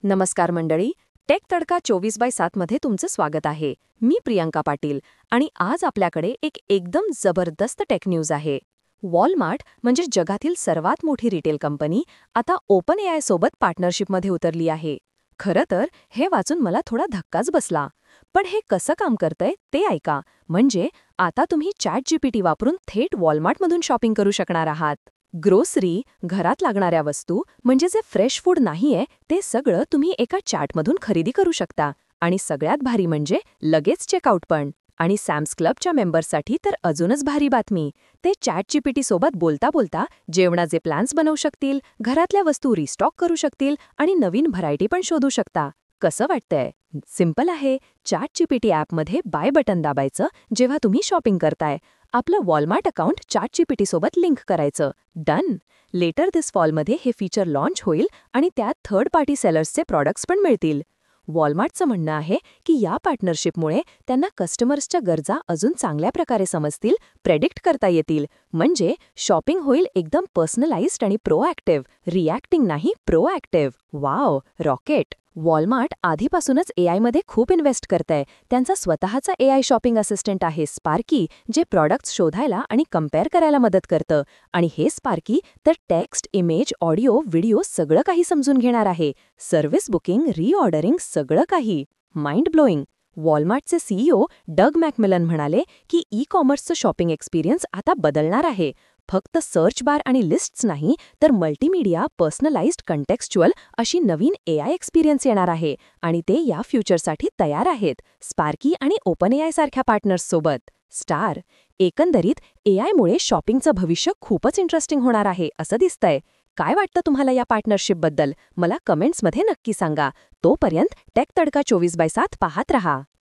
नमस्कार मंडळी. टेक तडका 24/7 मध्ये तुमचं स्वागत आहे. मी प्रियांका पाटील आणि आज आपल्याकडे एक एकदम जबरदस्त टेक न्यूज आहे. वॉलमार्ट म्हणजे जगातील सर्वात मोठी रिटेल कंपनी आता ओपन एआय सोबत पार्टनरशिपमध्ये उतरली आहे. खरं तर हे वाचून मला थोडा धक्काच बसला. पण हे कसं काम करतंय ते ऐका. म्हणजे आता तुम्ही ChatGPT वापरून थेट वॉलमार्टमधून शॉपिंग करू शकणार आहात. ग्रोसरी, घरात लागणाऱ्या वस्तू म्हणजे जे फ्रेश फूड नाहीये ते सगळं तुम्ही एका चॅटमधून खरेदी करू शकता. आणि सगळ्यात भारी म्हणजे लगेच चेकआउट पण. आणि सॅम्स क्लबच्या मेंबर्ससाठी तर अजूनच भारी बातमी. ते ChatGPT सोबत बोलता बोलता जेवणाचे प्लॅन्स बनवू शकतील, घरातल्या वस्तू रिस्टॉक करू शकतील आणि नवीन व्हरायटी पण शोधू शकता. कसं वाटतंय? सिंपल आहे. ChatGPT ॲपमध्ये बाय बटन दाबायचं जेव्हा तुम्ही शॉपिंग करताय. आपलं वॉलमार्ट अकाउंट ChatGPT सोबत लिंक करायचं. डन. लेटर दिस फॉलमध्ये हे फीचर लॉन्च होईल आणि त्यात थर्ड पार्टी सेलर्सचे प्रॉडक्ट्स पण मिळतील. वॉलमार्टचं म्हणणं आहे की या पार्टनरशिपमुळे त्यांना कस्टमर्सच्या गरजा अजून चांगल्या प्रकारे समजतील, प्रेडिक्ट करता येतील. म्हणजे शॉपिंग होईल एकदम पर्सनलाइज्ड आणि प्रोॲक्टिव्ह. रिॲक्टिंग नाही, प्रोॲक्टिव्ह. Wow, rocket. वॉलमार्ट आधीपासूनच एआयमध्ये खूप इन्व्हेस्ट करतंय. त्यांचा स्वतःचा एआय शॉपिंग असिस्टंट आहे स्पार्की, जे प्रॉडक्ट्स शोधायला आणि कम्पेअर करायला मदत करतं. आणि हे स्पार्की तर टेक्स्ट, इमेज, ऑडिओ, व्हिडिओ सगळं काही समजून घेणार आहे. सर्व्हिस बुकिंग, रीऑर्डरिंग सगळं काही. Mind blowing. वॉलमार्टचे सीईओ डग मॅकमिलन म्हणाले की ई-कॉमर्सचं शॉपिंग एक्सपिरियन्स आता बदलणार आहे. फक्त सर्च बार आणि लिस्ट्स नाही, तर मल्टीमीडिया, पर्सनलाइज्ड, कंटेक्स्च्युअल अशी नवीन एआय एक्सपिरियन्स येणार आहे. आणि ते या फ्युचरसाठी तयार आहेत, स्पार्की आणि ओपन एआय सारख्या पार्टनर्ससोबत. स्टार. एकंदरीत एआयमुळे शॉपिंगचं भविष्य खूपच इंटरेस्टिंग होणार आहे असं दिसतंय. काय वाटतं तुम्हाला या पार्टनरशिपबद्दल? मला कमेंट्समध्ये नक्की सांगा. तोपर्यंत टेक तडका 24/7 पाहत रहा.